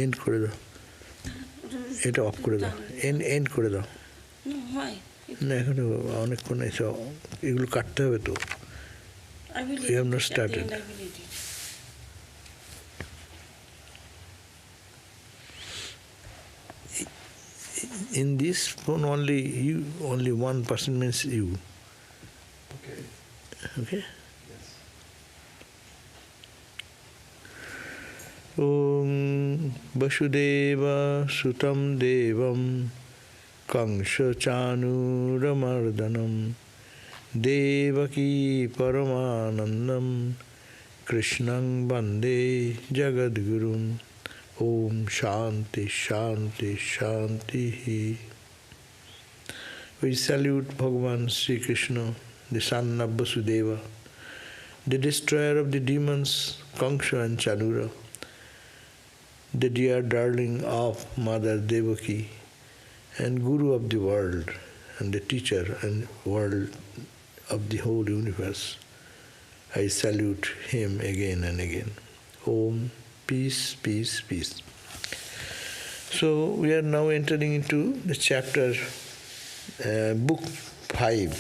And করে দাও, এটা অফ করে দাও, এন্ড করে দাও। না এখন অনেকক্ষণ এসব এগুলো কাটতে হবে তো। We have not started. In this phone only one person means you. Okay. Okay? Yes. Om Vasudeva Sutam Devam Kangsha Chanuramardhanam Devaki Paramanandam Krishnang Bande Jagadgurum. Om Shanti Shanti Shanti. We salute Bhagavan Sri Krishna, the son of Vasudeva, the destroyer of the demons Kangsha and Chanura, the dear darling of Mother Devaki, and Guru of the world, and the teacher and world of the whole universe. I salute him again and again. Om, peace, peace, peace. So we are now entering into the chapter, book 5,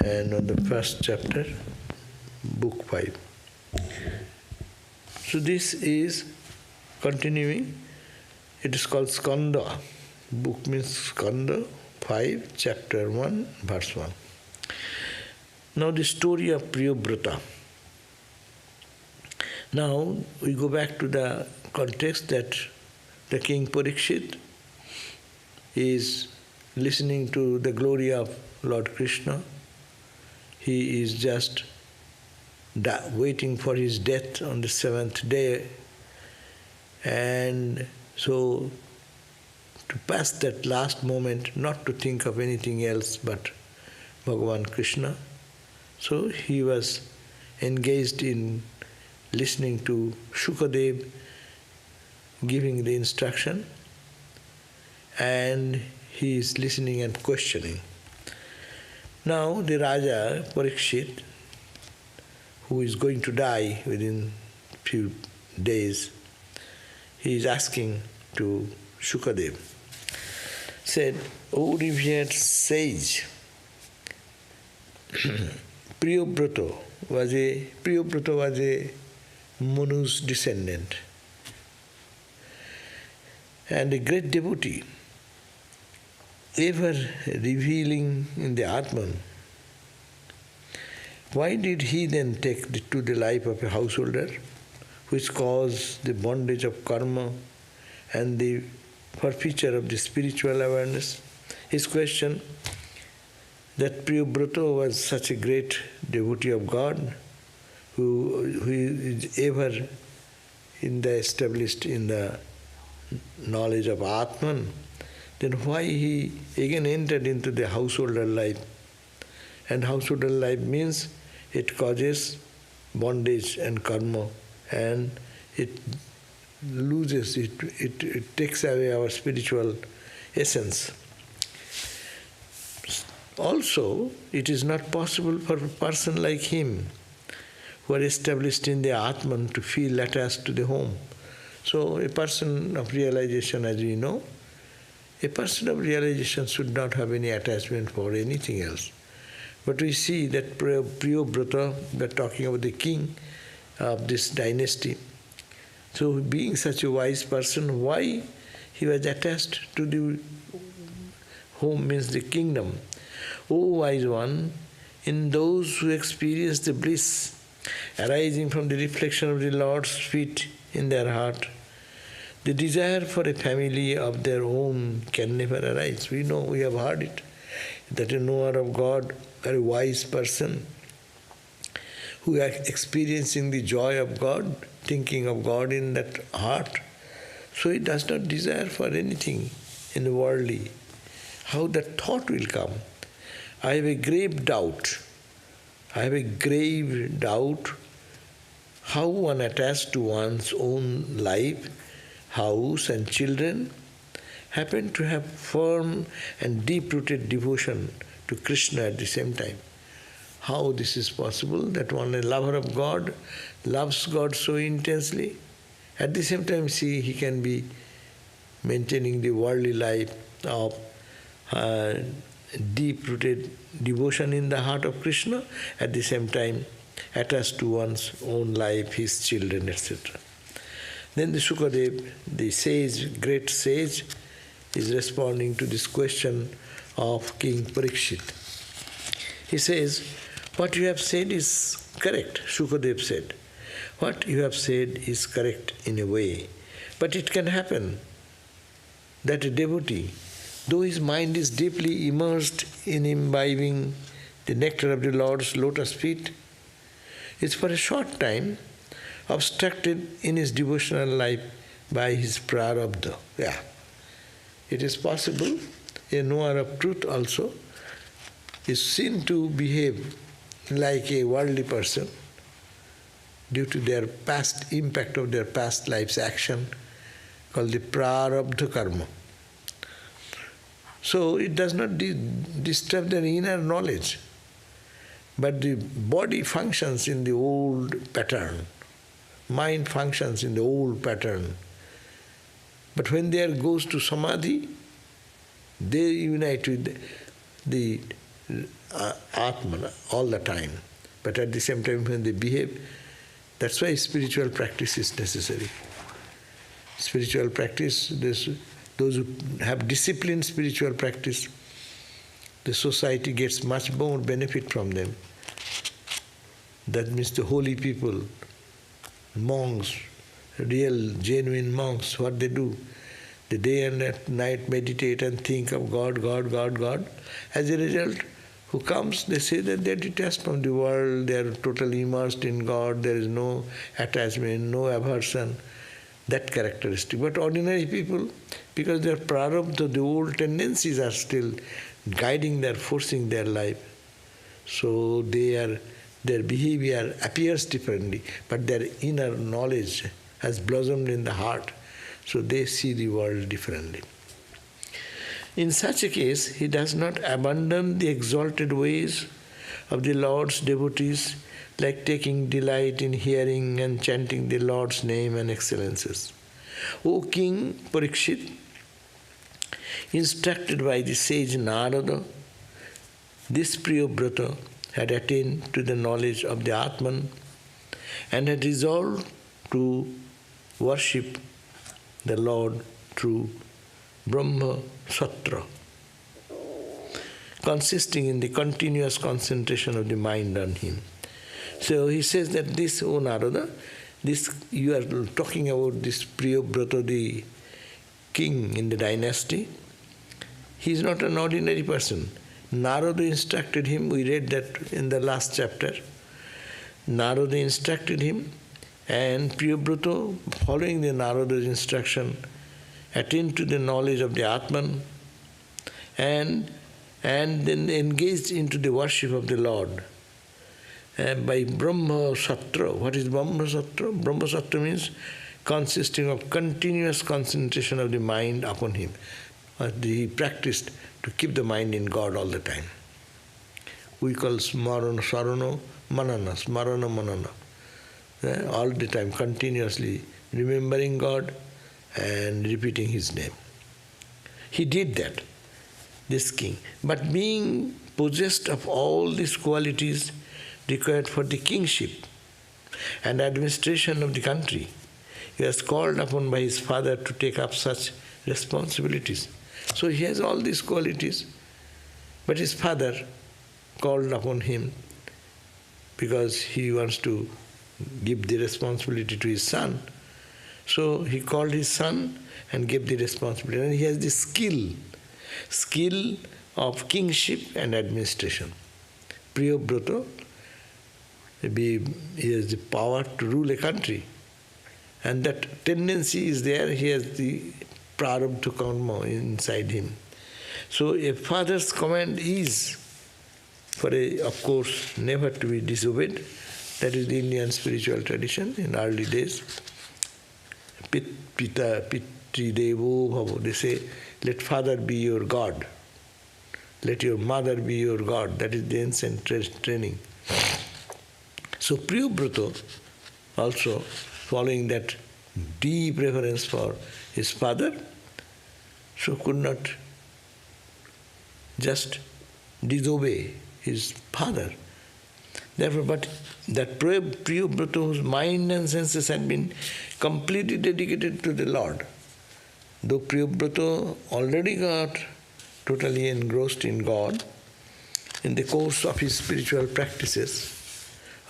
and on the first chapter, book 5. So this is continuing. It is called Skanda. Book means Skanda 5, chapter 1, verse 1. Now the story of Priyabrata. Now we go back to the context that the king Parikshit is listening to the glory of Lord Krishna. He is just waiting for his death on the 7th day, and so to pass that last moment, not to think of anything else but Bhagavan Krishna. So he was engaged in listening to Shukadev giving the instruction, and he is listening and questioning. Now the Raja Parikshit, who is going to die within few days, he is asking to Shukadev, said, "O revered sage, Priyabrata was a Manu's descendant and a great devotee, ever revealing in the Atman. Why did he then take to the life of a householder, which caused the bondage of karma and the forfeiture of the spiritual awareness?" His question, that Priyabrata was such a great devotee of God, who is ever established in the knowledge of Atman, then why he again entered into the householder life? And householder life means it causes bondage and karma, and it loses, it takes away our spiritual essence. Also, it is not possible for a person like him, who are established in the Atman, to feel attached to the home. So a person of realization, as we know, a person of realization should not have any attachment for anything else. But we see that Priyabrata, we are talking about the king of this dynasty. So being such a wise person, why he was attached to the home, means the kingdom. O wise one, in those who experience the bliss arising from the reflection of the Lord's feet in their heart, the desire for a family of their own can never arise. We know, we have heard it, that a knower of God, or a wise person, who are experiencing the joy of God, thinking of God in that heart, so he does not desire for anything in the worldly. How that thought will come? I have a grave doubt. How one attached to one's own life, house and children happen to have firm and deep-rooted devotion to Krishna at the same time. How this is possible, that one, a lover of God, loves God so intensely, At the same time, see, he can be maintaining the worldly life of deep-rooted devotion in the heart of Krishna, at the same time attached to one's own life, his children, etc. Then the Sukadev, the sage, great sage, is responding to this question of King Parikshit. He says, what you have said is correct, Sukadev said. What you have said is correct in a way, but it can happen that a devotee, though his mind is deeply immersed in imbibing the nectar of the Lord's lotus feet, is for a short time obstructed in his devotional life by his prarabdha. Yeah, it is possible. A knower of truth also is seen to behave like a worldly person due to their past impact of their past life's action, called the prarabdha karma. So it does not disturb their inner knowledge, but the body functions in the old pattern, mind functions in the old pattern. But when there goes to samadhi, they unite with the Atman all the time. But at the same time when they behave, that's why spiritual practice is necessary. Spiritual practice, those who have disciplined spiritual practice, the society gets much more benefit from them. That means the holy people, monks, real, genuine monks, what they do, the day and at night meditate and think of God, God, God, God. As a result, who comes, they say that they are detached from the world, they are totally immersed in God, there is no attachment, no aversion, that characteristic. But ordinary people, because their prarabdha, the old tendencies are still guiding their, forcing their life, so their behavior appears differently, but their inner knowledge has blossomed in the heart, so they see the world differently. In such a case, he does not abandon the exalted ways of the Lord's devotees, like taking delight in hearing and chanting the Lord's name and excellences. O King Parikshit, instructed by the sage Narada, this Priyabrata had attained to the knowledge of the Atman and had resolved to worship the Lord through Brahma Satra, consisting in the continuous concentration of the mind on him. So he says that this, O Narada, this you are talking about this Priyabrata, the king in the dynasty. He is not an ordinary person. Narada instructed him, we read that in the last chapter. Narada instructed him, and Priyabrata, following the Narada's instruction, attained to the knowledge of the Atman and then engaged into the worship of the Lord. By Brahma Satra. What is Brahma Satra? Brahma Satra means consisting of continuous concentration of the mind upon him. He practiced to keep the mind in God all the time. We call smarana, sarana, manana, smarana, manana. All the time, continuously remembering God and repeating his name. He did that, this king. But being possessed of all these qualities required for the kingship and administration of the country, he was called upon by his father to take up such responsibilities. So he has all these qualities, but his father called upon him because he wants to give the responsibility to his son. So he called his son and gave the responsibility. And he has the skill of kingship and administration. Priyabrata, he has the power to rule a country. And that tendency is there, he has the prarabdha karma inside him. So a father's command is, of course, never to be disobeyed. That is the Indian spiritual tradition in early days. Pita, Pitri Devo Bhavo. They say, let father be your God. Let your mother be your God. That is the ancient training. So Priyabrata also, following that deep reverence for his father, so could not just disobey his father. Therefore, but that Priyabrata, whose mind and senses had been completely dedicated to the Lord, though Priyabrata already got totally engrossed in God, in the course of his spiritual practices,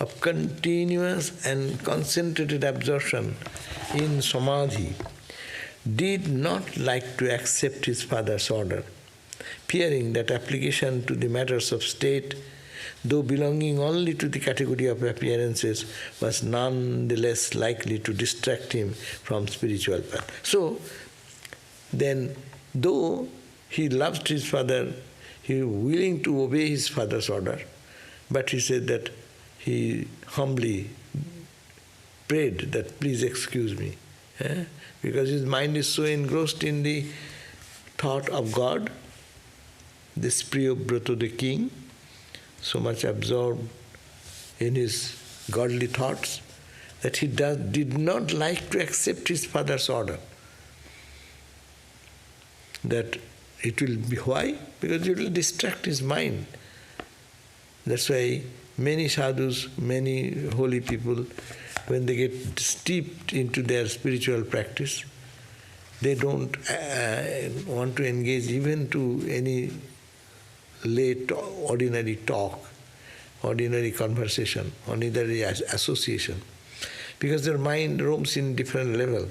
of continuous and concentrated absorption in samadhi, did not like to accept his father's order, fearing that application to the matters of state, though belonging only to the category of appearances, was none the less likely to distract him from spiritual path. So, then, though he loved his father, he was willing to obey his father's order, but he said that he humbly prayed that, please excuse me, because his mind is so engrossed in the thought of God, this Priyabrata the king, so much absorbed in his godly thoughts, that he did not like to accept his father's order. That it will be, why? Because it will distract his mind. That's why many sadhus, many holy people, when they get steeped into their spiritual practice, they don't want to engage even to any late ordinary talk, ordinary conversation, ordinary association, because their mind roams in different level.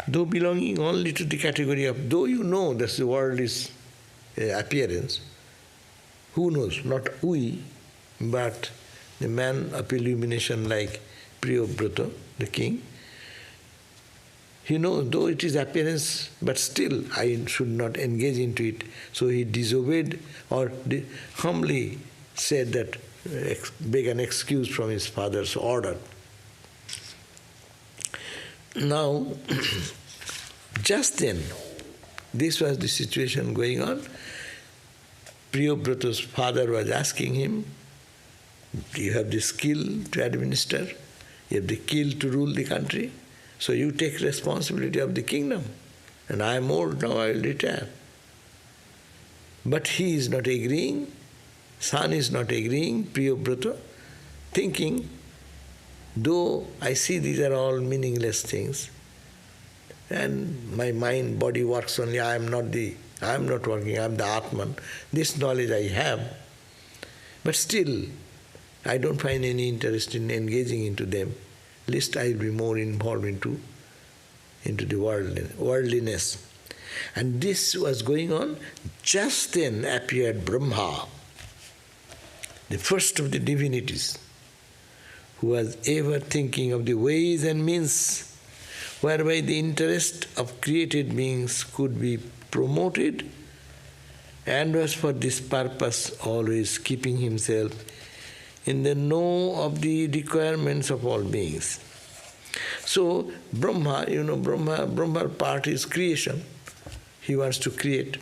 Though belonging only to the category of, though you know that the world is appearance, who knows? Not we, but the man of illumination like Priyabrata, the king, he knows, though it is appearance, but still I should not engage into it. So he disobeyed or humbly said that, beg an excuse from his father's order. Now, just then, this was the situation going on. Priyabrata's father was asking him, you have the skill to administer, you have the skill to rule the country, so you take responsibility of the kingdom. And I am old now, I will retire. But he is not agreeing, son is not agreeing, Priyabrata, thinking, though I see these are all meaningless things, and my mind, body works only, I am not working, I am the Atman. This knowledge I have, but still I don't find any interest in engaging into them, lest I will be more involved into the worldliness. And this was going on. Just then appeared Brahma, the first of the divinities, who was ever thinking of the ways and means whereby the interest of created beings could be promoted, and was for this purpose always keeping himself in the know of the requirements of all beings. So Brahma, Brahma part is creation. He wants to create.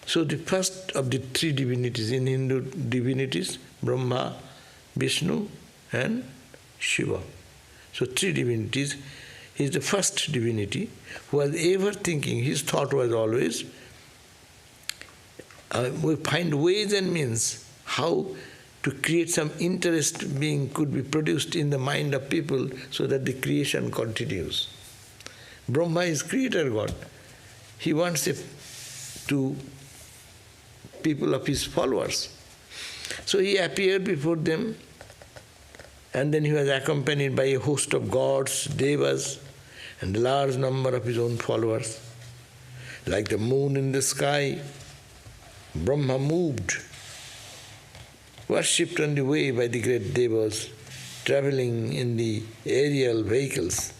So the first of the three divinities, in Hindu divinities, Brahma, Vishnu and Shiva. So three divinities. He is the first divinity who was ever thinking, his thought was always, we find ways and means how to create some interest being could be produced in the mind of people so that the creation continues. Brahma is creator God. He wants it to people of his followers. So he appeared before them, and then he was accompanied by a host of gods, devas, and a large number of his own followers. Like the moon in the sky, Brahma moved, worshipped on the way by the great devas, traveling in the aerial vehicles.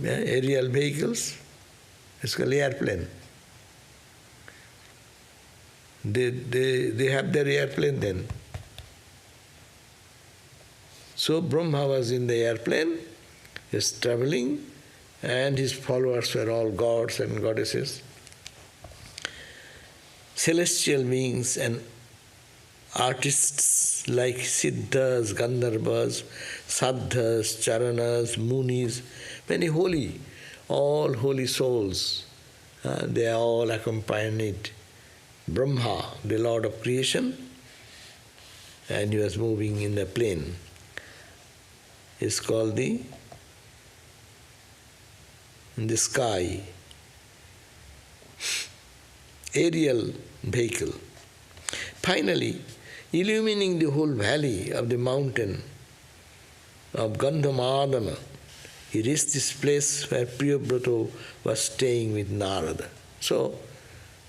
Aerial vehicles, it's called airplane. They have their airplane then. So Brahma was in the airplane, is traveling, and his followers were all gods and goddesses, celestial beings and artists like Siddhas, Gandharvas, Sadhas, Charanas, Munis, many holy, all holy souls, they are all accompanied Brahma, the Lord of creation, and he was moving in the plane. It's called in the sky, aerial vehicle. Finally, illumining the whole valley of the mountain of Gandhamadana, he reached this place where Priyabrata was staying with Narada. So,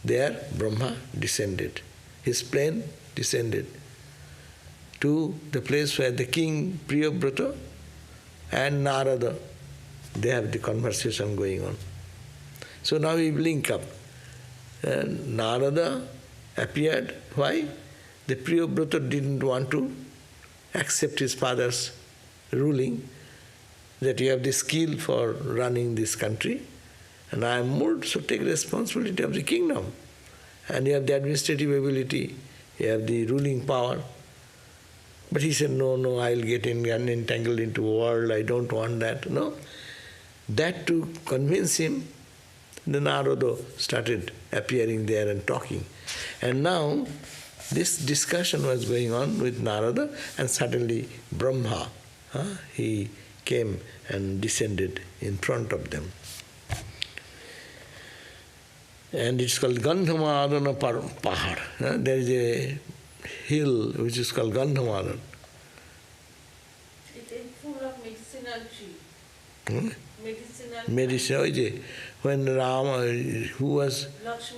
there Brahma descended. His plane descended to the place where the king Priyabrata and Narada, they have the conversation going on. So now we link up. Narada appeared. Why? The Priyabrata didn't want to accept his father's ruling, that you have the skill for running this country, and I am moved, so take responsibility of the kingdom. And you have the administrative ability, you have the ruling power. But he said, no, I'll get entangled into a world, I don't want that. No. That to convince him, the Narada started appearing there and talking. And now, this discussion was going on with Narada, and suddenly Brahma, he came and descended in front of them. And it's called Gandhamadana Pahad. There is a hill which is called Gandhamadana. It is full of medicinal tree. Medicinal. When Rama, who was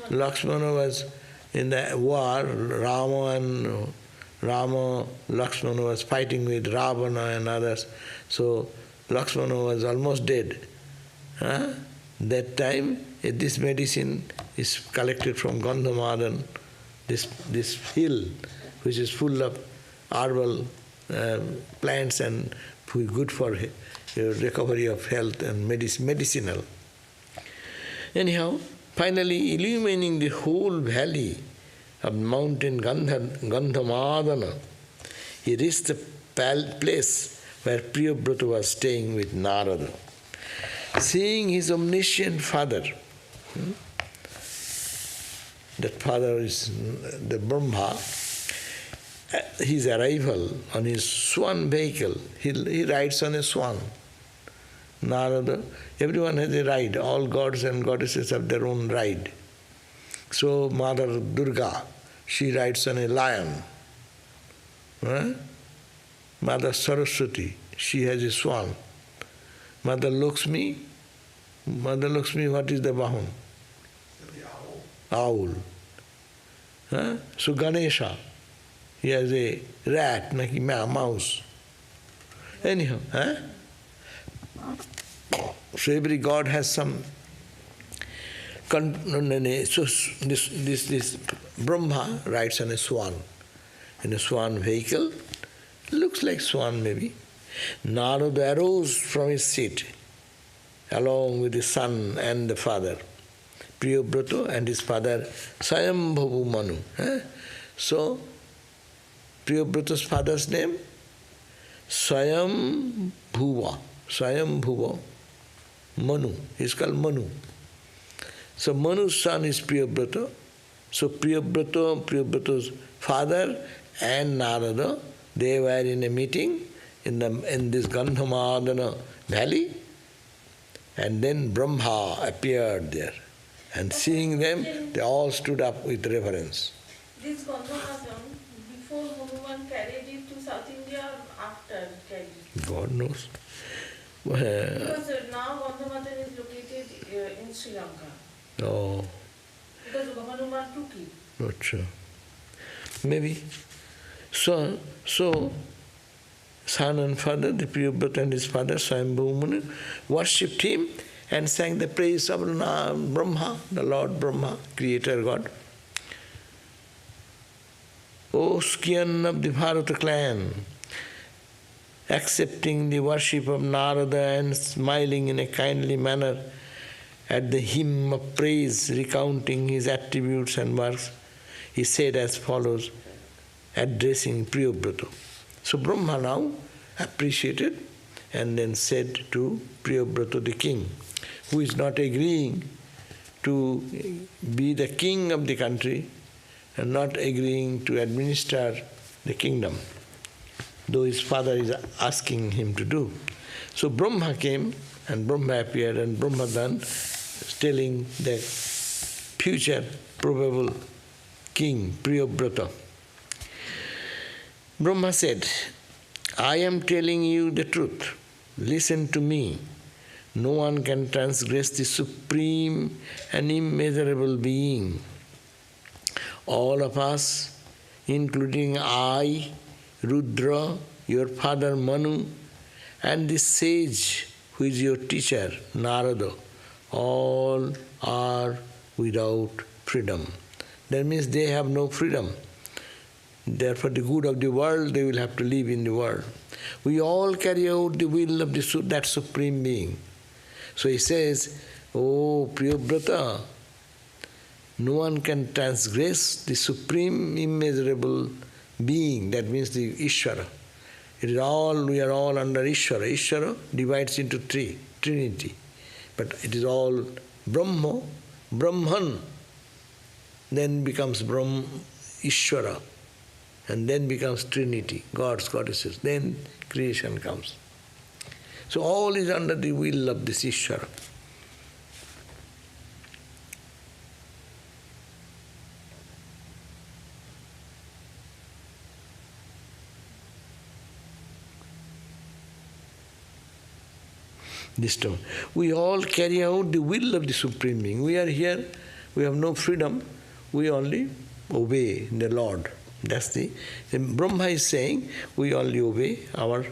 Lakshmana was in the war, Lakshmana was fighting with Ravana and others. So Lakshmana was almost dead. That time, this medicine is collected from Gandhamadan, this hill, which is full of herbal plants and good for recovery of health and medicinal. Anyhow, finally illumining the whole valley of mountain Gandhamadana, he reached the place where Priyabrata was staying with Narada. Seeing his omniscient father, that father is the Brahma, his arrival on his swan vehicle, he rides on a swan. Narada, everyone has a ride, all gods and goddesses have their own ride. So Mother Durga, she rides on a lion. Mother Saraswati, she has a swan. Mother Lakshmi, what is the Vahan? The owl. Owl. So Ganesha, he has a rat, mouse. Anyhow, so every god has some. So this Brahma rides on a swan, in a swan vehicle, looks like swan maybe. Narada arose from his seat, along with the son and the father, Priyabrata and his father Swayambhavu Manu. So, Priyabrata's father's name? Swayambhuva Manu. He's called Manu. So Manu's son is Priyabrata. So Priyabrata's father and Narada, they were in a meeting in this Gandhamadana valley, and then Brahma appeared there. And seeing them, they all stood up with reverence. This Gandhamadana, before Hanuman carried it to South India or after carried it? God knows. Because now Gandhamadana is located in Sri Lanka. Oh. Because Hanuman took it. Not sure. Maybe. So son and father, the Priyabrata and his father, Swayambhavu Manu, worshipped him and sang the praise of Brahma, the Lord Brahma, creator God. O scion of the Bharata clan, accepting the worship of Narada and smiling in a kindly manner at the hymn of praise, recounting his attributes and works, he said as follows, addressing Priyabrata. So Brahma now appreciated and then said to Priyabrata the king, who is not agreeing to be the king of the country and not agreeing to administer the kingdom, though his father is asking him to do. So Brahma came and Brahma appeared and Brahma then telling the future probable king, Priyabrata. Brahma said, I am telling you the truth. Listen to me. No one can transgress the supreme and immeasurable being. All of us, including I, Rudra, your father Manu, and the sage who is your teacher, Narada, all are without freedom. That means they have no freedom. Therefore, the good of the world, they will have to live in the world. We all carry out the will of that supreme being. So he says, oh, Priyabrata, no one can transgress the supreme immeasurable being, that means the Ishvara. It is all, we are all under Ishvara. Ishvara divides into three, Trinity. But it is all Brahma, Brahman, then becomes Brahma, Ishvara, and then becomes Trinity, gods, goddesses. Then creation comes. So all is under the will of this Ishvara. This time, we all carry out the will of the Supreme Being. We are here, we have no freedom, we only obey the Lord. That's the Brahma is saying, we only obey our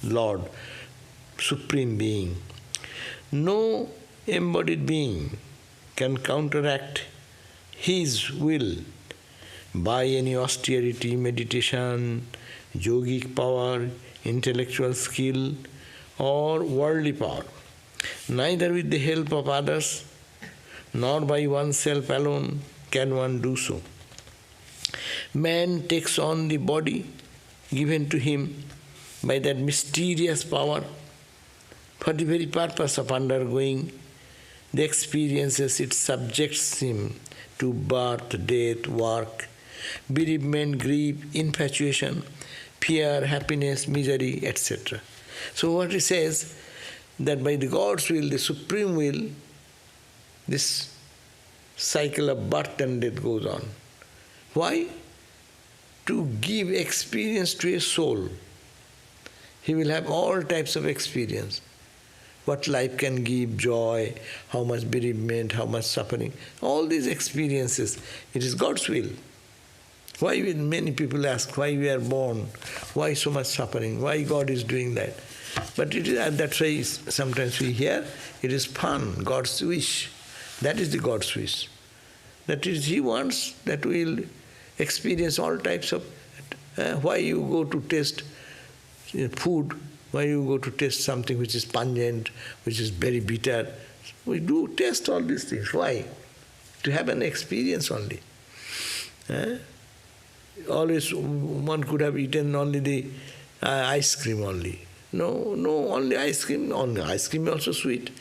Lord, Supreme Being. No embodied being can counteract His will by any austerity, meditation, yogic power, intellectual skill, or worldly power, neither with the help of others, nor by oneself alone can one do so. Man takes on the body given to him by that mysterious power for the very purpose of undergoing the experiences it subjects him to: birth, death, work, bereavement, grief, infatuation, fear, happiness, misery, etc. So what he says, that by the God's will, the supreme will, this cycle of birth and death goes on. Why? To give experience to a soul. He will have all types of experience. What life can give, joy, how much bereavement, how much suffering. All these experiences, it is God's will. Why many people ask, why we are born, why so much suffering, why God is doing that. But it is, that's why sometimes we hear, it is fun, God's wish. That is the God's wish. That is, He wants that we will experience all types of... why you go to taste food, why you go to taste something which is pungent, which is very bitter. We do taste all these things. Why? To have an experience only. Always one could have eaten only the ice cream only. No, only ice cream. Only ice cream is also sweet.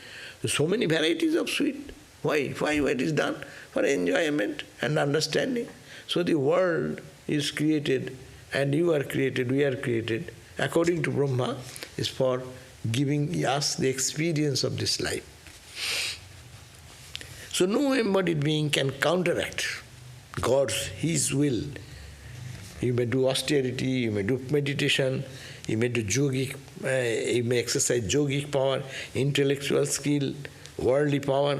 There's so many varieties of sweet. Why? Why it is done? For enjoyment and understanding. So the world is created, and you are created, we are created, according to Brahma, is for giving us the experience of this life. So no embodied being can counteract God's, His will. You may do austerity, you may do meditation, you may do yogic, you may exercise yogic power, intellectual skill, worldly power.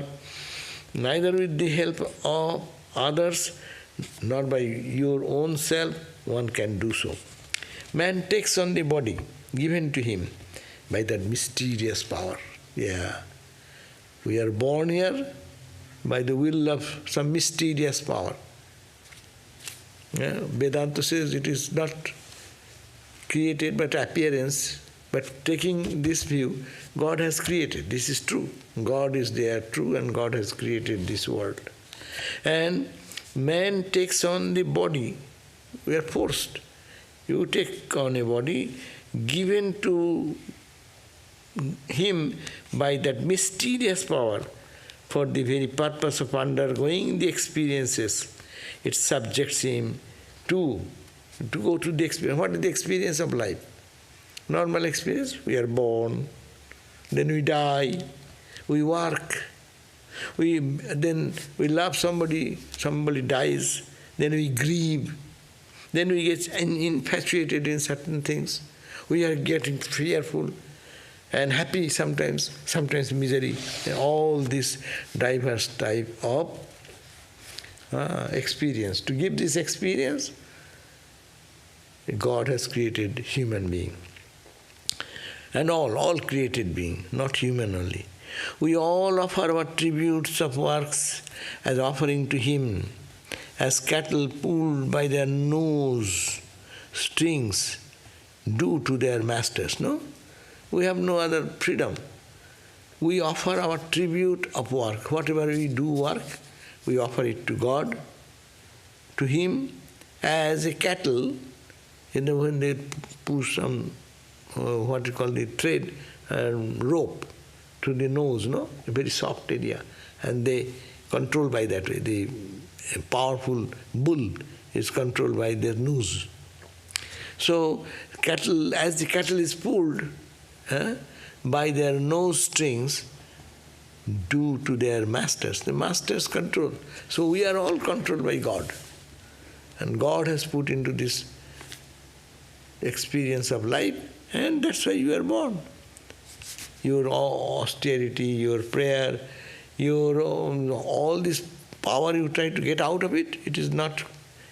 Neither with the help of others, nor by your own self, one can do so. Man takes on the body given to him by that mysterious power. Yeah. We are born here by the will of some mysterious power. Yeah. Vedanta says it is not created but appearance, but taking this view, God has created. This is true. God is there, true, and God has created this world. And man takes on the body We are forced. You take on a body given to him by that mysterious power for the very purpose of undergoing the experiences. It subjects him to go to the experience. What is the experience of life? Normal experience, we are born, then we die, we work, then we love somebody, somebody dies, then we grieve, then we get infatuated in certain things. We are getting fearful and happy sometimes misery. And all this diverse type of experience. To give this experience, God has created human being. And all created being, not human only. We all offer our tributes of works as offering to Him, as cattle pulled by their nose strings do to their masters, no? We have no other freedom. We offer our tribute of work. Whatever we do work, we offer it to God, to Him, as a cattle, when they push some, what you call the thread, rope to the nose, no? A very soft area. And they control by that way. The powerful bull is controlled by their nose. So, cattle, as the cattle is pulled by their nose strings, due to their masters. The masters control. So we are all controlled by God. And God has put into this experience of life, and that's why you are born. Your austerity, your prayer, your all this power you try to get out of it, it is not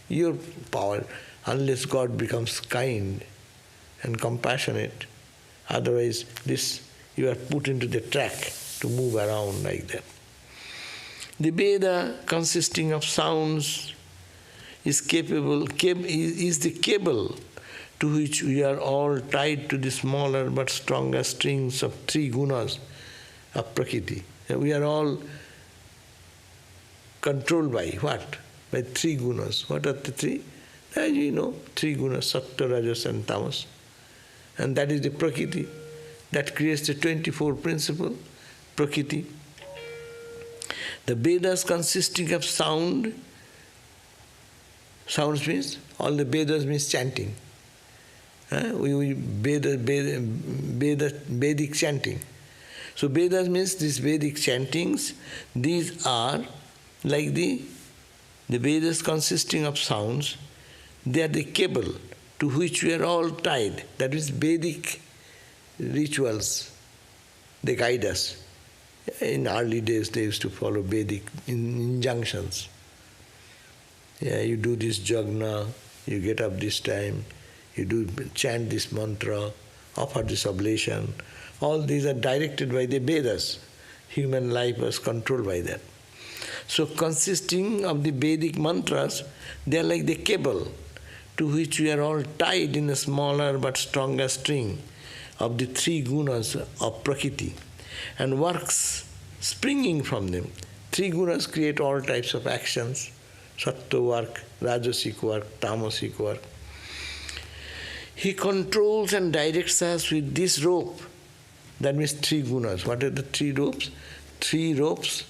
your power unless God becomes kind and compassionate. Otherwise, this you are put into the track to move around like that. The Veda, consisting of sounds, is the cable to which we are all tied to the smaller but stronger strings of three gunas of Prakriti. We are all controlled by what? By three gunas. What are the three? As you know, three gunas, Sattva, Rajas and Tamas. And that is the Prakriti. That creates the 24 principle, Prakriti. The Vedas consisting of sound, sounds means, all the Vedas means chanting. Vedic chanting. So Vedas means these Vedic chantings, these are like the Vedas consisting of sounds, they are the cable to which we are all tied. That is Vedic rituals, they guide us. In early days they used to follow Vedic injunctions. Yeah, you do this jagna, you get up this time, you do chant this mantra, offer this oblation. All these are directed by the Vedas. Human life was controlled by that. So consisting of the Vedic mantras, they are like the cable to which we are all tied in a smaller but stronger string of the three gunas of Prakriti, and works springing from them. Three gunas create all types of actions, sattva work, rajasic work, tamasic work. He controls and directs us with this rope. That means three gunas. What are the three ropes? Three ropes.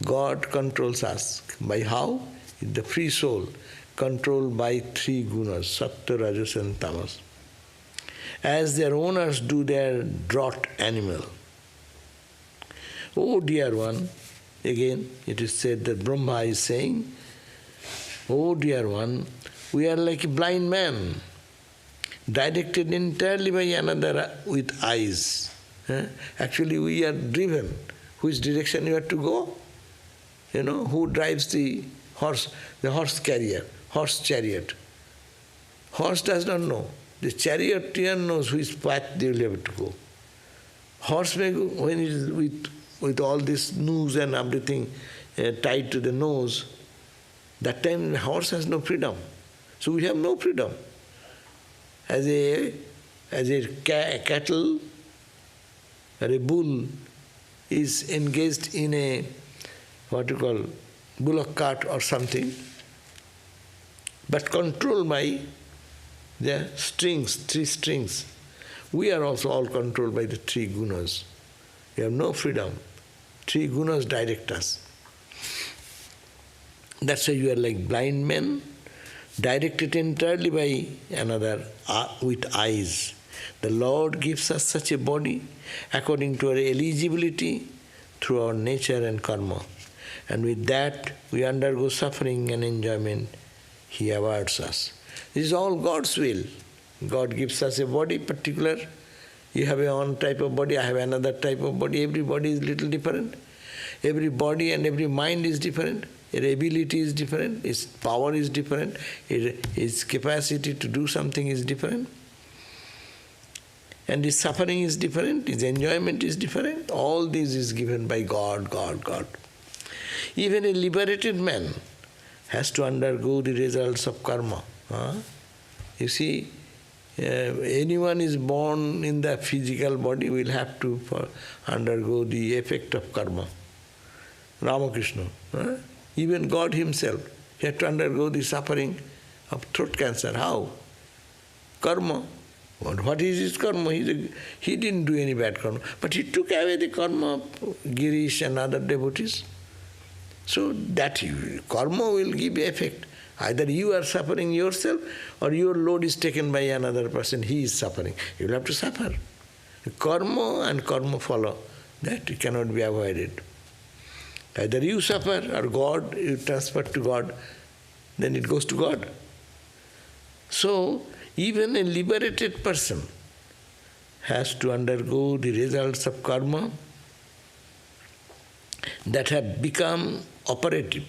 God controls us. By how? The free soul, controlled by three gunas, sattva, rajas and tamas, as their owners do their draught animal. Oh dear one, again it is said that Brahma is saying, oh dear one, we are like a blind man, directed entirely by another with eyes. Actually we are driven. Which direction you have to go? You know, who drives the horse carrier, horse chariot? Horse does not know. The charioteer knows which path they will have to go. Horse may go, when it is with all this noose and everything tied to the nose, that time the horse has no freedom. So we have no freedom. As a cattle or a bull is engaged in a, what you call, bullock cart or something, but controlled by the strings, 3 strings. We are also all controlled by the 3 gunas. We have no freedom. 3 gunas direct us. That's why you are like blind men, directed entirely by another with eyes. The Lord gives us such a body according to our eligibility through our nature and karma. And with that, we undergo suffering and enjoyment. He awards us. This is all God's will. God gives us a body particular. You have your own type of body, I have another type of body. Every body is little different. Every body and every mind is different. Its ability is different. Its power is different. Its capacity to do something is different. And his suffering is different. His enjoyment is different. All this is given by God, God, God. Even a liberated man has to undergo the results of karma. You see, anyone is born in the physical body will have to undergo the effect of karma. Ramakrishna, even God himself, he had to undergo the suffering of throat cancer. How? Karma. What is his karma? He didn't do any bad karma, but he took away the karma of Girish and other devotees. So that karma will give effect. Either you are suffering yourself or your load is taken by another person. He is suffering. You will have to suffer. Karma and karma follow. That cannot be avoided. Either you suffer or God, you transfer to God, then it goes to God. So, even a liberated person has to undergo the results of karma that have become operative.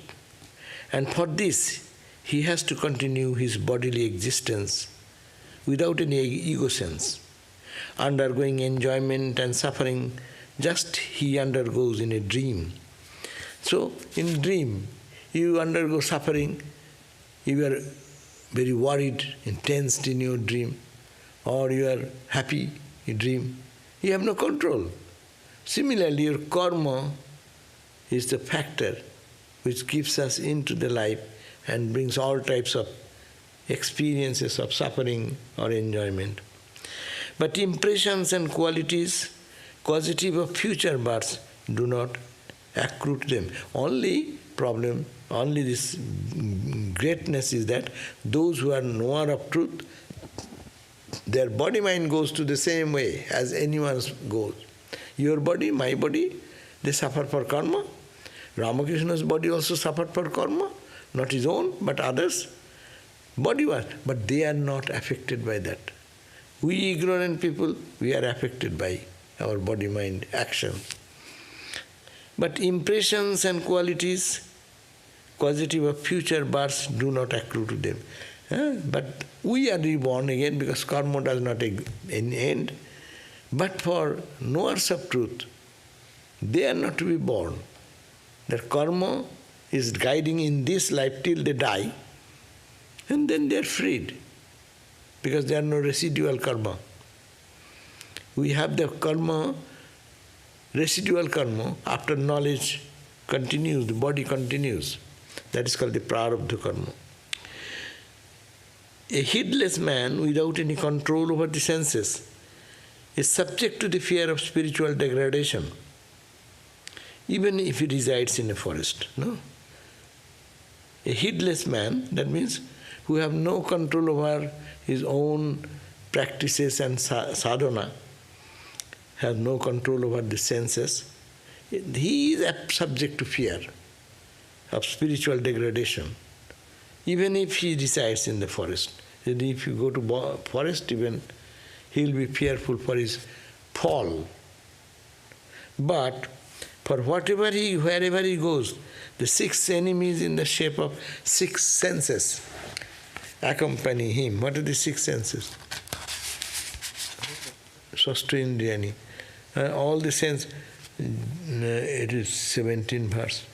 And for this, he has to continue his bodily existence without any ego sense, undergoing enjoyment and suffering just he undergoes in a dream. So, in dream, you undergo suffering, you are very worried and tensed in your dream, or you are happy, you dream. You have no control. Similarly, your karma is the factor which gives us into the life and brings all types of experiences of suffering or enjoyment. But impressions and qualities causative of future births do not accrue to them. Only this greatness is that those who are knower of truth, their body-mind goes to the same way as anyone's goes. Your body, my body, they suffer for karma. Ramakrishna's body also suffered for karma, not his own, but others' body was. But they are not affected by that. We ignorant people, we are affected by our body-mind action. But impressions and qualities causative of future births do not accrue to them. But we are reborn again because karma does not end. But for knowers of truth, they are not to be born. Their karma is guiding in this life till they die, and then they are freed because there are no residual karma. We have the karma, residual karma, after knowledge continues, the body continues. That is called the prarabdha karma. A heedless man without any control over the senses is subject to the fear of spiritual degradation, even if he resides in a forest. No? A heedless man, that means who have no control over his own practices and sadhana, has no control over the senses, he is subject to fear of spiritual degradation, even if he resides in the forest. And if you go to forest, even he will be fearful for his fall. But for wherever he goes, the 6 enemies in the shape of 6 senses accompany him. What are the 6 senses? Sastrindriyani. All the sense, it is 17 verse.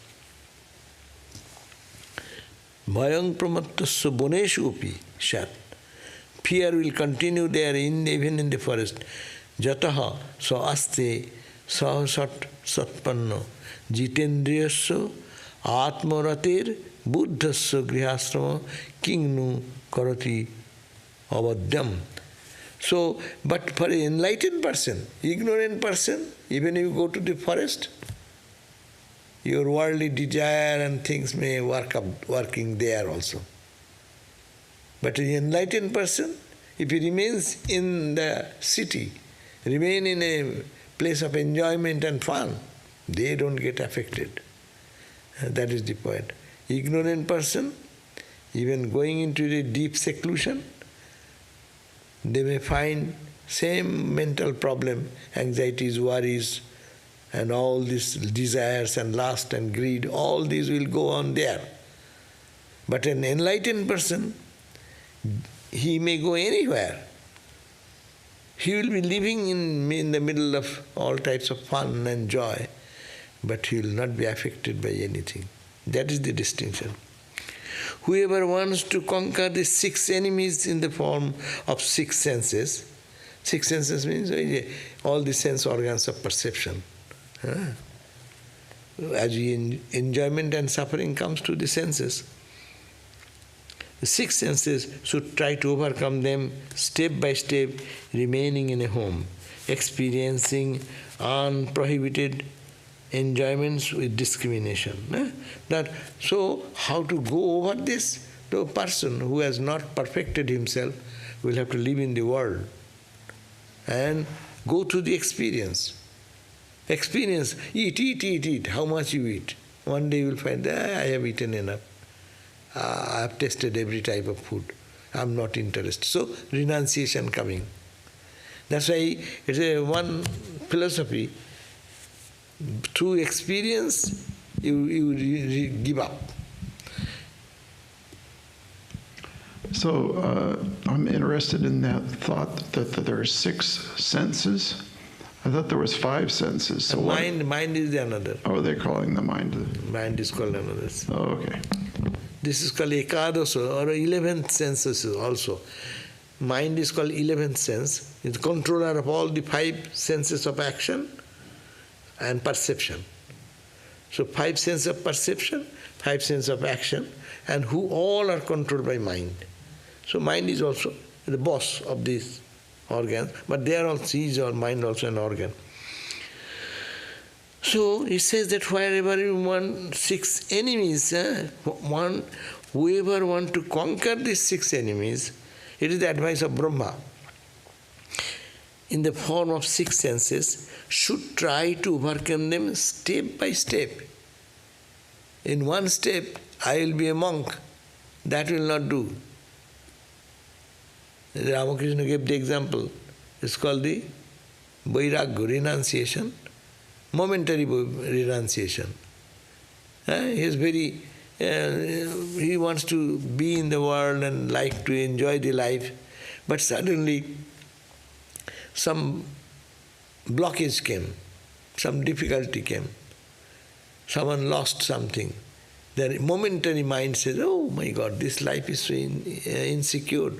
Bhayang pramattasya boneshu upi shat. Fear will continue there even in the forest. Jataha sa aste sa sat satpanno jitendriyasya atmaratir buddhasya grihasrama kingnu karati avadyam. So, but for an enlightened person, ignorant person, even if you go to the forest, your worldly desire and things may working there also. But an enlightened person, if he remains in the city, remain in a place of enjoyment and fun, they don't get affected. That is the point. Ignorant person, even going into the deep seclusion, they may find same mental problem, anxieties, worries, and all these desires and lust and greed, all these will go on there. But an enlightened person, he may go anywhere. He will be living in the middle of all types of fun and joy, but he will not be affected by anything. That is the distinction. Whoever wants to conquer the 6 enemies in the form of 6 senses, 6 senses means all the sense organs of perception. As enjoyment and suffering comes to the senses, the 6 senses should try to overcome them step by step, remaining in a home, experiencing unprohibited enjoyments with discrimination. So, how to go over this? The person who has not perfected himself will have to live in the world and go through the experience. Experience, eat. How much you eat? One day you will find, I have eaten enough. I have tasted every type of food. I am not interested. So, renunciation coming. That's why it's one philosophy. Through experience, you give up. So I'm interested in that thought that there are 6 senses. I thought there was 5 senses. So mind is another. Oh, they're calling the mind. Mind is called another. Oh, okay. This is called ekadasa or 11th senses also. Mind is called 11th sense. It's the controller of all the 5 senses of action and perception. So 5 senses of perception, 5 senses of action, and who all are controlled by mind. So mind is also the boss of these organs, but they are also, mind also an organ. So he says that wherever you want 6 enemies, whoever want to conquer these 6 enemies, it is the advice of Brahma, in the form of 6 senses, should try to overcome them step by step. In one step, I will be a monk. That will not do. Ramakrishna gave the example. It's called the vairagya, renunciation, momentary renunciation. He is very, he wants to be in the world and like to enjoy the life, but suddenly some blockage came, some difficulty came, someone lost something. Their momentary mind says, oh my God, this life is so insecure.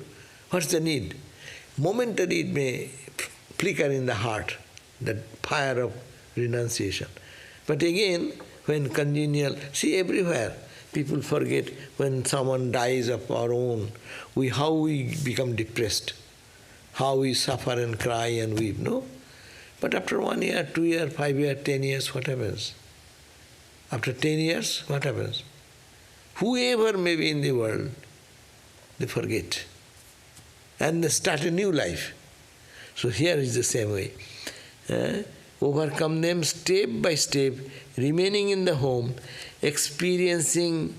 What's the need? Momentary it may flicker in the heart, that fire of renunciation. But again, when congenial, see everywhere, people forget when someone dies of our own, how we become depressed, how we suffer and cry and weep, no? But after 1 year, 2 years, 5 years, 10 years, what happens? After 10 years, what happens? Whoever may be in the world, they forget. And they start a new life. So here is the same way. Overcome them step by step, remaining in the home, experiencing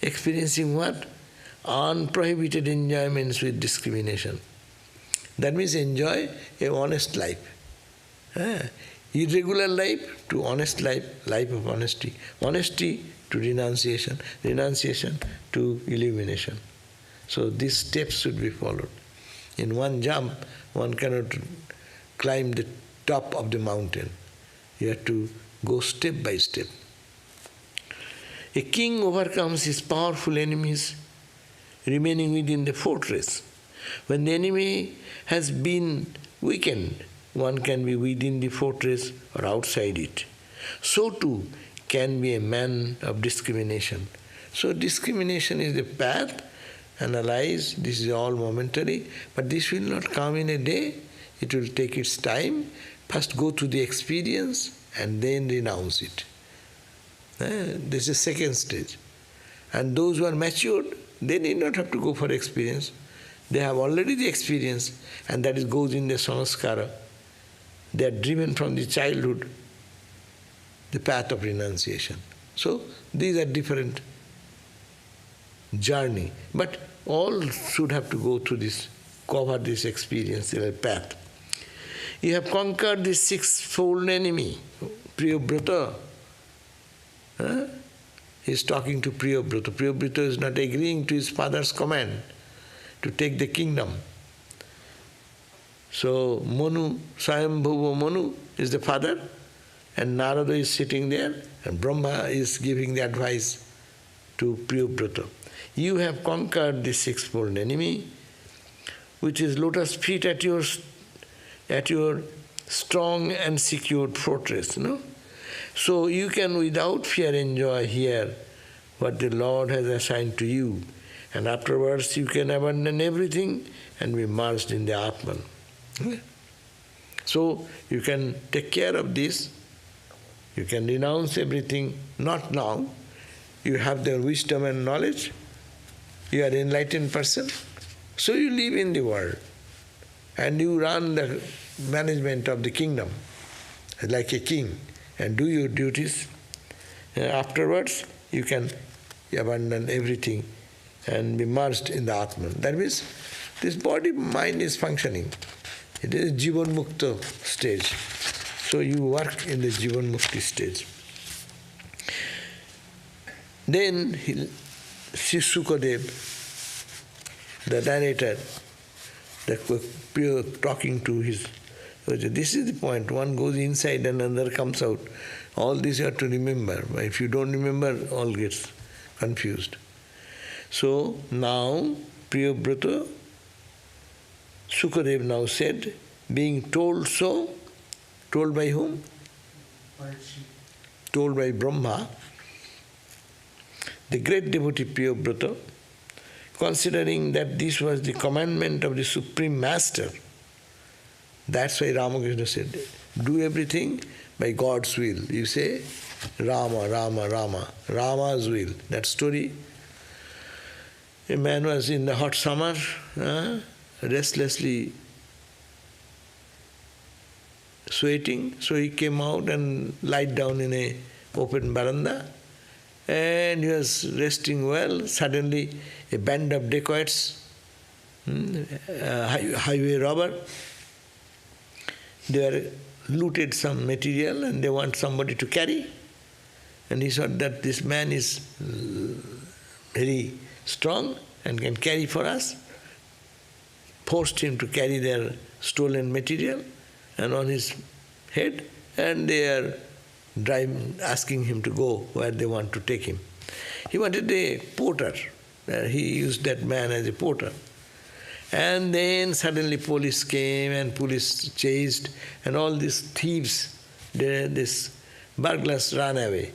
what? Unprohibited enjoyments with discrimination. That means enjoy a honest life. Irregular life to honest life, life of honesty. Honesty to renunciation, renunciation to illumination. So these steps should be followed. In one jump, one cannot climb the top of the mountain. You have to go step by step. A king overcomes his powerful enemies, remaining within the fortress. When the enemy has been weakened, one can be within the fortress or outside it. So too can be a man of discrimination. So discrimination is the path. Analyze, this is all momentary, but this will not come in a day. It will take its time. First go through the experience and then renounce it. This is second stage. And those who are matured, they need not have to go for experience. They have already the experience, and that goes in the samskara. They are driven from the childhood, the path of renunciation. So these are different journey, but all should have to go through this, cover this experience, path. You have conquered this sixfold enemy, Priyabrata. He is talking to Priyabrata. Priyabrata is not agreeing to his father's command to take the kingdom. So Manu, Swayambhuva Manu is the father, and Narada is sitting there, and Brahma is giving the advice to Priyabrata. You have conquered this sixfold enemy, which is lotus feet at your strong and secured fortress. No? So you can without fear enjoy here what the Lord has assigned to you, and afterwards you can abandon everything and be merged in the Atman. So you can take care of this, you can renounce everything, not now. You have the wisdom and knowledge, you are an enlightened person, so you live in the world and you run the management of the kingdom like a king and do your duties. Afterwards, you can abandon everything and be merged in the Atman. That means this body, mind is functioning. It is a Jivan Mukta stage. So you work in the Jivan Mukti stage. Then Sri Sukadev, the narrator, talking to his, this is the point, one goes inside and another comes out. All this you have to remember. If you don't remember, all gets confused. So now, Priyabrata, Sukadev now said, being told so, told by whom? Parikshit. Told by Brahma, the great devotee Priyabrata, considering that this was the commandment of the Supreme Master, that's why Ramakrishna said, do everything by God's will. You say, Rama, Rama, Rama, Rama's will. That story, a man was in the hot summer, restlessly sweating, so he came out and lied down in a open veranda, and he was resting well. Suddenly a band of dacoits, highway robber, they were looted some material and they want somebody to carry. And he thought that this man is very strong and can carry for us. Forced him to carry their stolen material and on his head, and they are asking him to go where they want to take him. He wanted a porter. He used that man as a porter. And then suddenly police came and police chased, and all these thieves, these burglars ran away.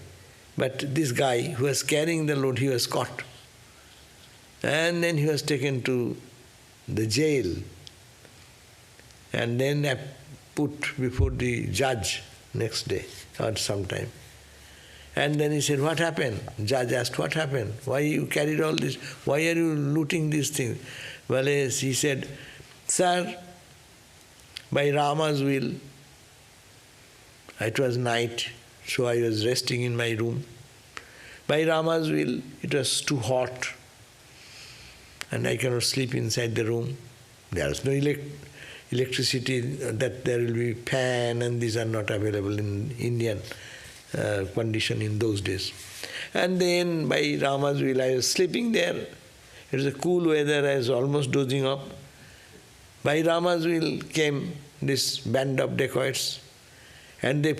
But this guy who was carrying the load, he was caught. And then he was taken to the jail and then put before the judge next day or sometime. And then he said, what happened? Judge asked, what happened? Why you carried all this? Why are you looting these things? Well, he said, sir, by Rama's will, it was night, so I was resting in my room. By Rama's will, it was too hot, and I cannot sleep inside the room. There is no electricity, that there will be fan, and these are not available in Indian condition in those days. And then by Rama's will, I was sleeping there. It was a cool weather, I was almost dozing off. By Rama's will came this band of dacoits, and they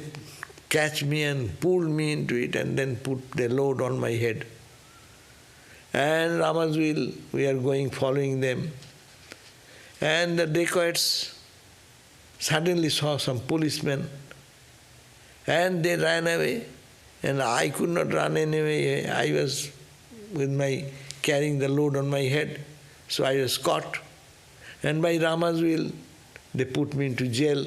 catch me and pulled me into it and then put the load on my head. And Rama's will, we are following them. And the dacoits suddenly saw some policemen, and they ran away. And I could not run anyway. I was with my carrying the load on my head. So I was caught. And by Rama's will, they put me into jail.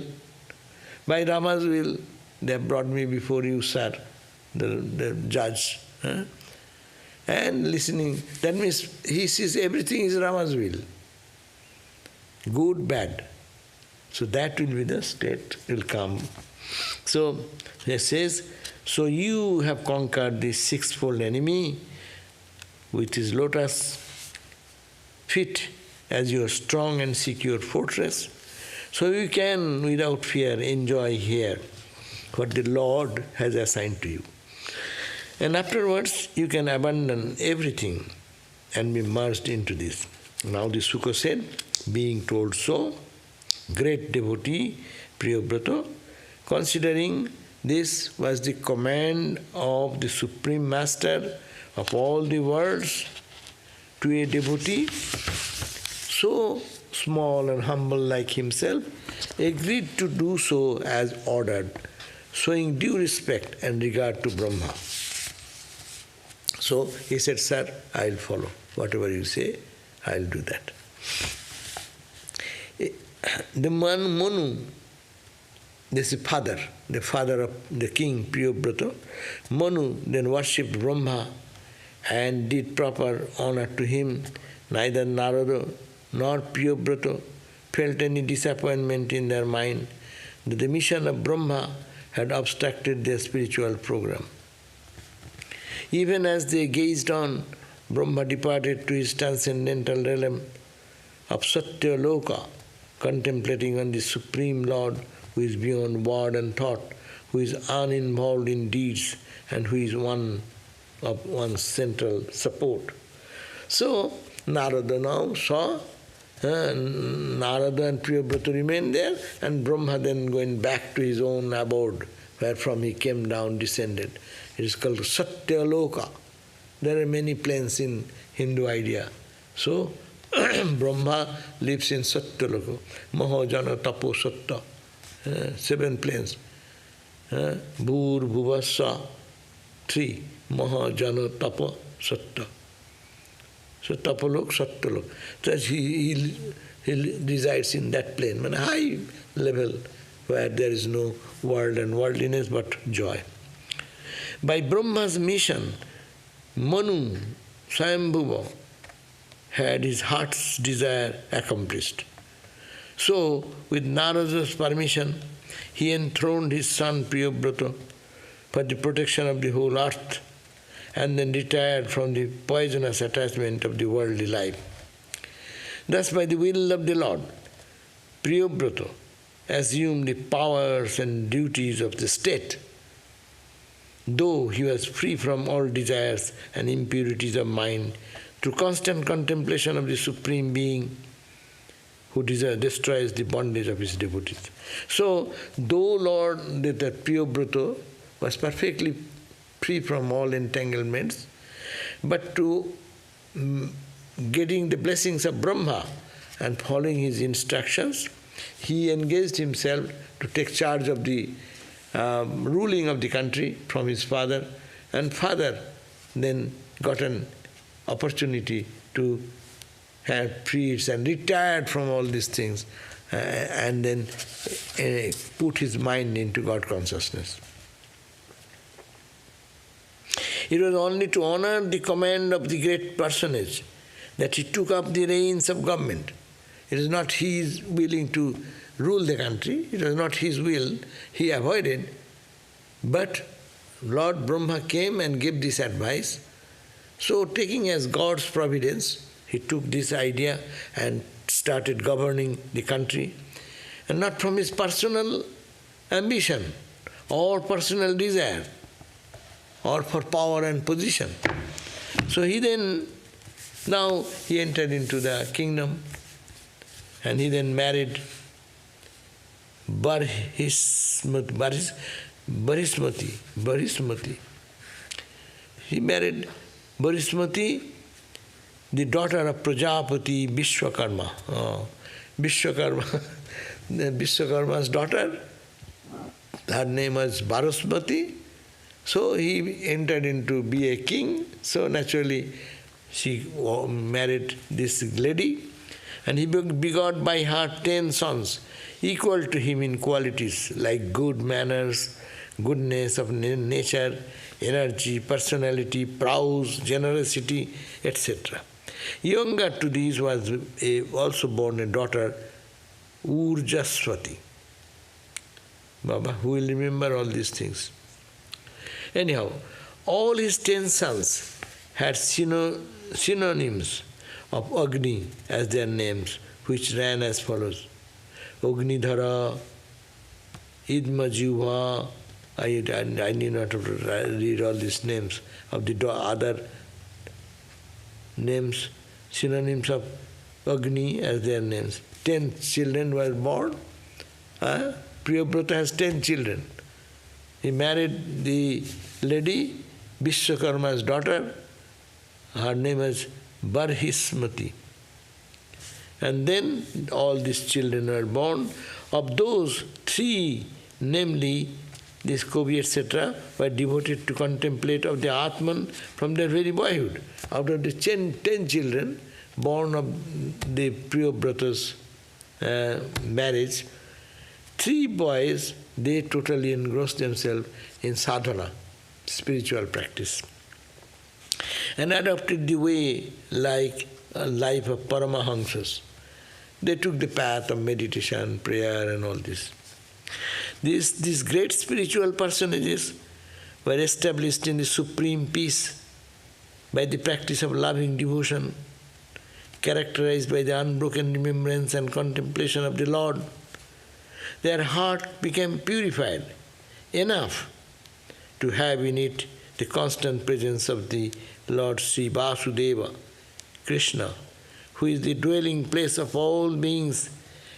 By Rama's will, they have brought me before you, sir, the judge. And listening, that means he sees everything is Rama's will. Good, bad. So that will be the state will come. So he says, so you have conquered this sixfold enemy with his lotus feet as your strong and secure fortress. So you can, without fear, enjoy here what the Lord has assigned to you. And afterwards, you can abandon everything and be merged into this. Now the Sukha said, being told so, great devotee, Priyabrata, considering this was the command of the Supreme Master of all the worlds to a devotee, so small and humble like himself, agreed to do so as ordered, showing due respect and regard to Brahma. So he said, sir, I'll follow. Whatever you say, I'll do that. The man Manu, this is the father of the king Priyabrata. Manu then worshipped Brahma and did proper honor to him. Neither Narada nor Priyabrata felt any disappointment in their mind that the mission of Brahma had obstructed their spiritual program. Even as they gazed on, Brahma departed to his transcendental realm of Satya Loka, contemplating on the Supreme Lord who is beyond word and thought, who is uninvolved in deeds, and who is one of one's central support. So Narada now saw Narada and Priyabrata remained there, and Brahma then going back to his own abode, where from he came down, descended. It is called Satya Loka. There are many planes in Hindu idea. So Brahma lives in Satya Loka. Mahajana Tapo Satta. 7 planes. Bhur Bhuvassa 3. Mahajana Tapa Satta. So Tapalok, Satyalok. So he resides in that plane, a high level where there is no world and worldliness but joy. By Brahma's mission, Manu, Swayambhuva, had his heart's desire accomplished. So, with Narada's permission, he enthroned his son Priyabrata for the protection of the whole earth, and then retired from the poisonous attachment of the worldly life. Thus, by the will of the Lord, Priyabrata assumed the powers and duties of the state. Though he was free from all desires and impurities of mind, through constant contemplation of the Supreme Being who destroys the bondage of his devotees. So, though Lord, that Priyabrata was perfectly free from all entanglements, but to getting the blessings of Brahma and following his instructions, he engaged himself to take charge of the ruling of the country from his father, and father then got an opportunity to have priests and retired from all these things and then put his mind into God consciousness. It was only to honor the command of the great personage that he took up the reins of government. It is not he is willing to rule the country, it was not his will, he avoided. But Lord Brahma came and gave this advice. So taking as God's providence, he took this idea and started governing the country. And not from his personal ambition or personal desire or for power and position. So he then, now he entered into the kingdom and he then married Barismati. He married Barismati, the daughter of Prajapati Vishwakarma. Vishwakarma's daughter, her name was Barasmati. So he entered into be a king. So naturally she married this lady, and he begot by her 10 sons, equal to him in qualities like good manners, goodness of nature, energy, personality, prowess, generosity, etc. Younger to these was also born a daughter, Urjaswati. Baba, who will remember all these things? Anyhow, all his 10 sons had synonyms of Agni as their names, which ran as follows. Agnidhara, Idmajiva. I need not to read all these names of the other names, synonyms of Agni as their names. 10 children were born. Priyabrata has 10 children. He married the lady, Vishwakarma's daughter. Her name is Barhismati. And then all these children were born. Of those 3, namely this Kobi, etc., were devoted to contemplate of the Atman from their very boyhood. Out of the 10 children born of the Priyabrata's marriage, 3 boys, they totally engrossed themselves in sadhana, spiritual practice, and adopted the way like a life of Paramahamsas. They took the path of meditation, prayer and all this. These great spiritual personages were established in the supreme peace by the practice of loving devotion, characterized by the unbroken remembrance and contemplation of the Lord. Their heart became purified enough to have in it the constant presence of the Lord Sri Vasudeva, Krishna, who is the dwelling place of all beings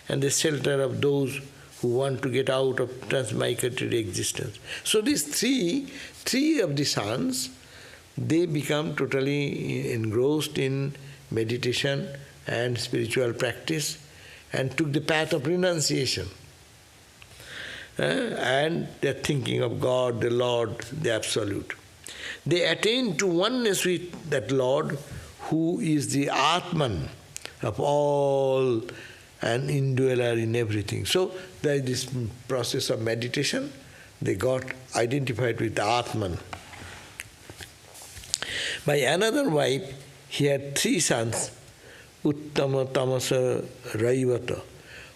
and the shelter of those who want to get out of transmigratory existence. So these three of the sons, they become totally engrossed in meditation and spiritual practice and took the path of renunciation. And they're thinking of God, the Lord, the Absolute. They attain to oneness with that Lord who is the Atman of all and indweller in everything. So there is this process of meditation. They got identified with the Atman. By another wife, he had 3 sons, Uttama, Tamasa, Raivata,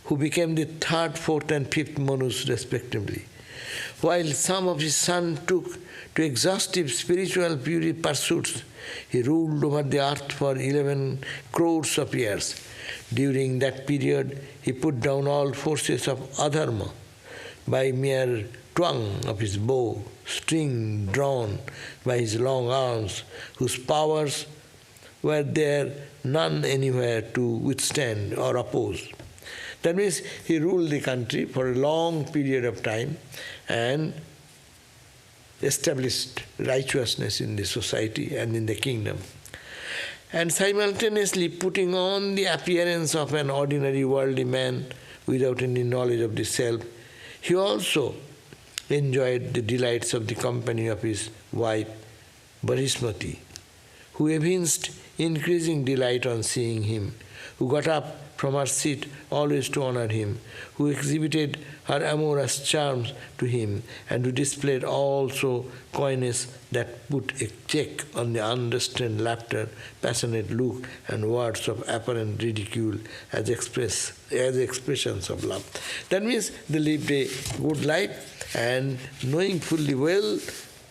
who became the 3rd, 4th and 5th Manus respectively. While some of his sons took to exhaustive spiritual pursuits, he ruled over the earth for 11 crores of years. During that period, he put down all forces of adharma by mere twang of his bow, string drawn by his long arms, whose powers were there none anywhere to withstand or oppose. That means he ruled the country for a long period of time and established righteousness in the society and in the kingdom. And simultaneously putting on the appearance of an ordinary worldly man without any knowledge of the self, he also enjoyed the delights of the company of his wife, Barismati, who evinced increasing delight on seeing him, who got up from her seat always to honor him, who exhibited her amorous charms to him, and who displayed also coyness that put a check on the unrestrained laughter, passionate look, and words of apparent ridicule as expressions of love. That means they lived a good life, and knowing fully well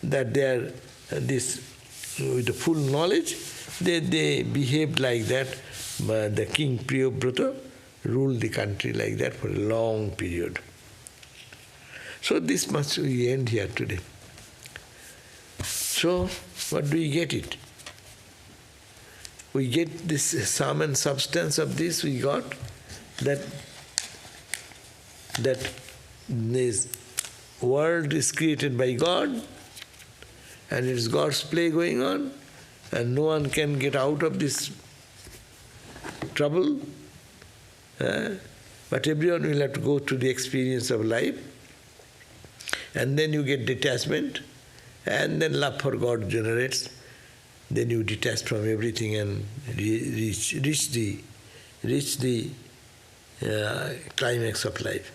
that they are with the full knowledge, they behaved like that. The king Priyabrata ruled the country like that for a long period. So this much we end here today. So what do we get it? We get this sum and substance of this. We got that this world is created by God, and it is God's play going on, and no one can get out of this trouble, but everyone will have to go through the experience of life, and then you get detachment, and then love for God generates, then you detach from everything and reach the climax of life.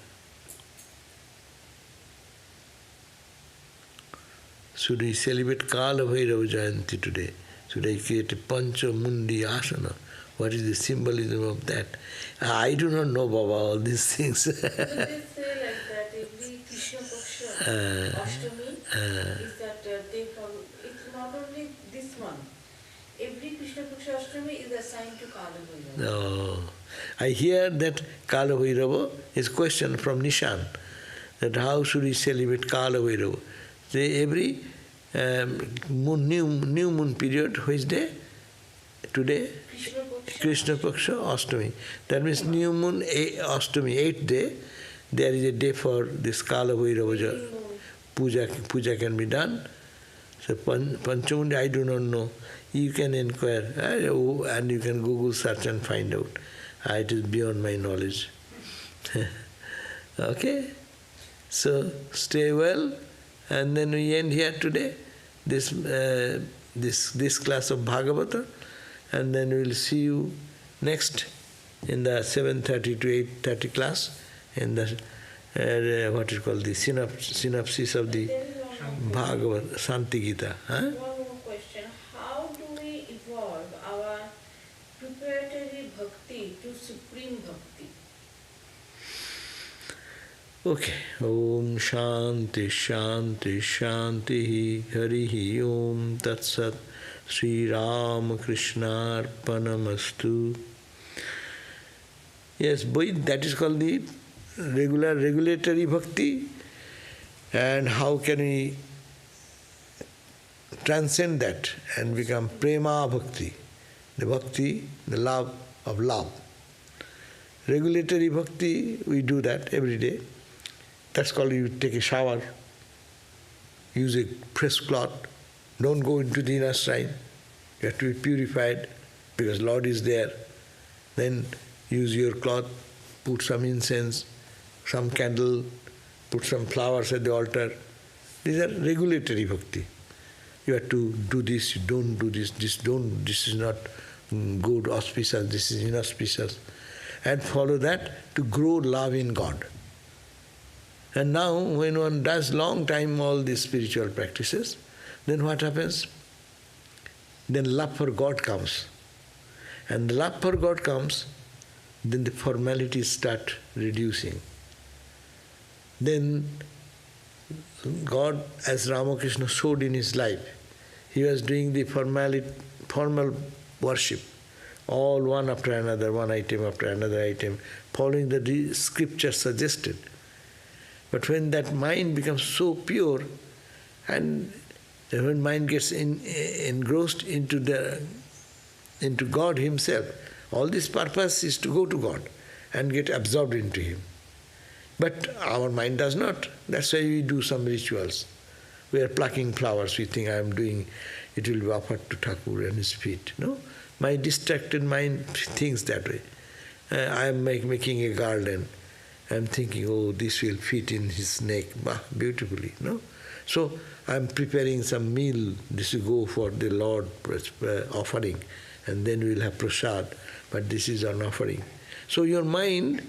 Should we celebrate Kala Bhairava Jayanti today? Should I create a Pancha Mundi Asana? What is the symbolism of that? I do not know, Baba, all these things. They say like that every Krishna Paksha Ashtami is that they follow. It's not only this one. Every Krishna Paksha Ashtami is assigned to Kala Bhairava. No. I hear that Kala Bhairava is questioned from Nishan, that how should we celebrate Kala Bhairava? Say every new moon period, which day? Today? Krishna Paksha Ashtami. That means new moon Ashtami, 8th day, there is a day for this Kala Bhairava puja can be done. So Panchamundi, I do not know. You can inquire and you can Google search and find out. It is beyond my knowledge. Okay? So stay well, and then we end here today, this class of Bhagavatam, and then we will see you next in the 7:30 to 8:30 class, in the what is called the synopsis of the Bhagavad Santi Gita. Huh? One more question. How do we evolve our preparatory bhakti to supreme bhakti? Okay. Om Shanti Shanti Shanti Harihi Om Tat Sat Sri Ram Krishna Arpanamastu. Yes, that is called the regulatory bhakti. And how can we transcend that and become prema bhakti? The bhakti, the love of love. Regulatory bhakti, we do that every day. That's called you take a shower, use a fresh cloth, don't go into the inner shrine. You have to be purified because Lord is there. Then use your cloth, put some incense, some candle, put some flowers at the altar. These are regulatory bhakti. You have to do this, you don't do this, this is not good, auspicious, this is inauspicious. And follow that to grow love in God. And now, when one does long time all these spiritual practices, then what happens? Then love for God comes. And the love for God comes, then the formalities start reducing. Then God, as Ramakrishna showed in his life, he was doing the formal worship, all one after another, one item after another item, following the scripture suggested. But when that mind becomes so pure, and when mind gets engrossed into God himself, all this purpose is to go to God and get absorbed into him. But our mind does not. That's why we do some rituals. We are plucking flowers. We think I am doing, it will be offered to Thakur and his feet. No? My distracted mind thinks that way. I am making a garden. I am thinking, oh, this will fit in his neck beautifully. No? So I am preparing some meal. This will go for the Lord offering. And then we will have prasad. But this is an offering. So your mind,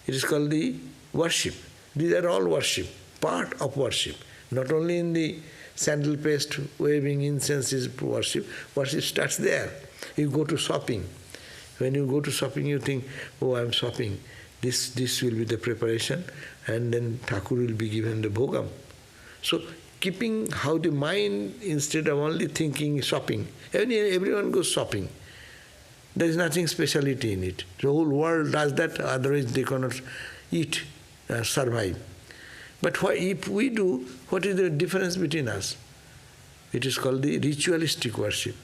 it is called the worship. These are all worship, part of worship. Not only in the sandal paste, waving incense is worship. Worship starts there. You go to shopping. When you go to shopping, you think, oh, I am shopping. This will be the preparation, and then Thakur will be given the bhogam. So keeping how the mind, instead of only thinking shopping, everyone goes shopping. There is nothing speciality in it. The whole world does that, otherwise they cannot eat, survive. But if we do, what is the difference between us? It is called the ritualistic worship.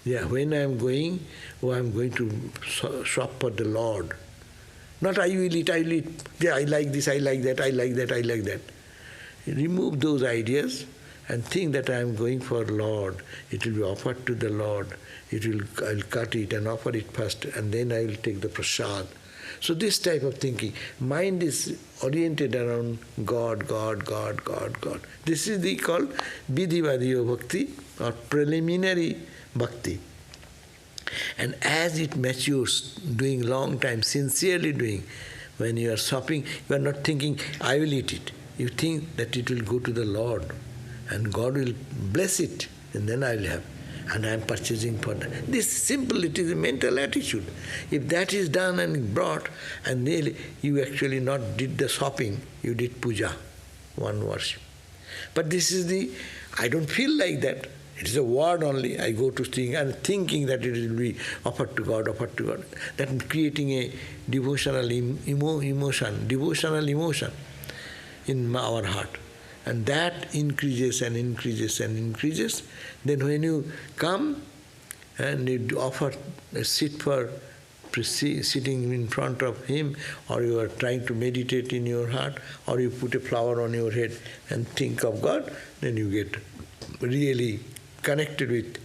Yeah, when I am going, I am going to shop for the Lord. Not I will eat, yeah, I like this, I like that, I like that, I like that. Remove those ideas and think that I am going for Lord. It will be offered to the Lord. I will cut it and offer it first, and then I will take the prasad. So this type of thinking, mind is oriented around God, God, God, God, God. This is the called Vidhivadiyo Bhakti or preliminary bhakti. And as it matures, doing long time, sincerely doing, when you are shopping, you are not thinking, I will eat it. You think that it will go to the Lord and God will bless it and then I will have. And I am purchasing for that. This is simple, it is a mental attitude. If that is done and brought, and then you actually not did the shopping, you did puja, one worship. But this is I don't feel like that. It is a word only. I go to sing and thinking that it will be offered to God, offered to God. That is creating a devotional emotion in our heart. And that increases and increases and increases. Then when you come and you offer a seat for sitting in front of him, or you are trying to meditate in your heart, or you put a flower on your head and think of God, then you get really connected with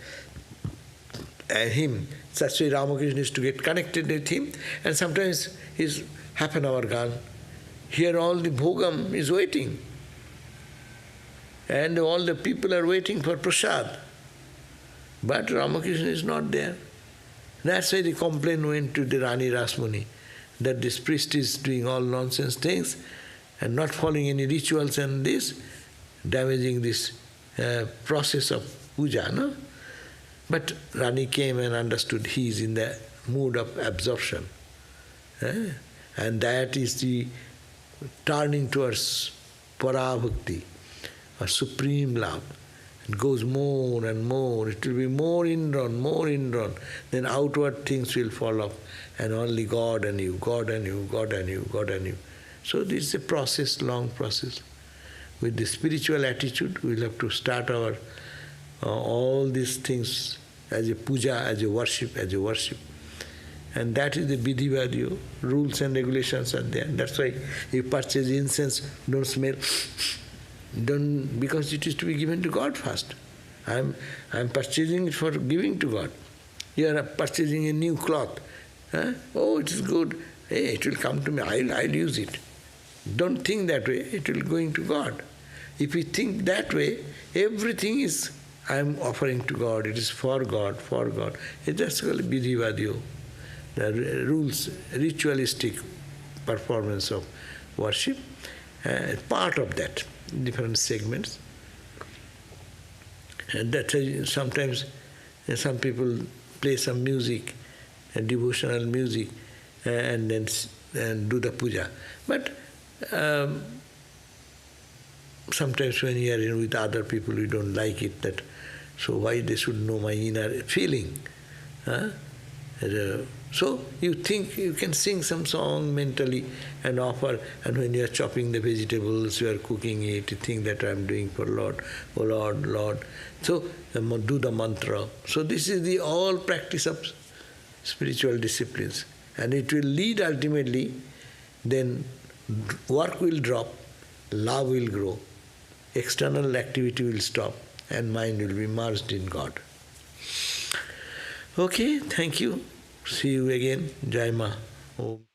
him. Such way Ramakrishna is to get connected with him, and sometimes his half-an-hour gone. Here all the bhogam is waiting. And all the people are waiting for prasad. But Ramakrishna is not there. That's why the complaint went to the Rani Rasmuni, that this priest is doing all nonsense things and not following any rituals and this, damaging this process of puja, no? But Rani came and understood he is in the mood of absorption. And that is the turning towards para-bhakti, or supreme love. It goes more and more. It will be more indrawn. Then outward things will fall off, and only God and you, God and you, God and you, God and you. So this is a process, long process. With the spiritual attitude, we will have to start our all these things as a puja, as a worship, as a worship. And that is the vidhivadiyo. Rules and regulations are there. That's why you purchase incense, don't smell. Don't, because it is to be given to God first. I'm purchasing it for giving to God. You are purchasing a new cloth. Oh, it is good. Hey, it will come to me. I'll use it. Don't think that way. It will going to God. If you think that way, everything is I'm offering to God. It is for God, for God. That's called vidhivadiyo. The rules, ritualistic performance of worship, part of that. Different segments. And that sometimes some people play some music, devotional music, and then do the puja. But sometimes when you are in with other people, you don't like it. That so why they should know my inner feeling? So you think you can sing some song mentally and offer, and when you are chopping the vegetables, you are cooking it, you think that I am doing for Lord, oh Lord, Lord. So do the mantra. So this is the all practice of spiritual disciplines. And it will lead ultimately, then work will drop, love will grow, external activity will stop, and mind will be merged in God. Okay, thank you. See you again. Jai Ma. Om.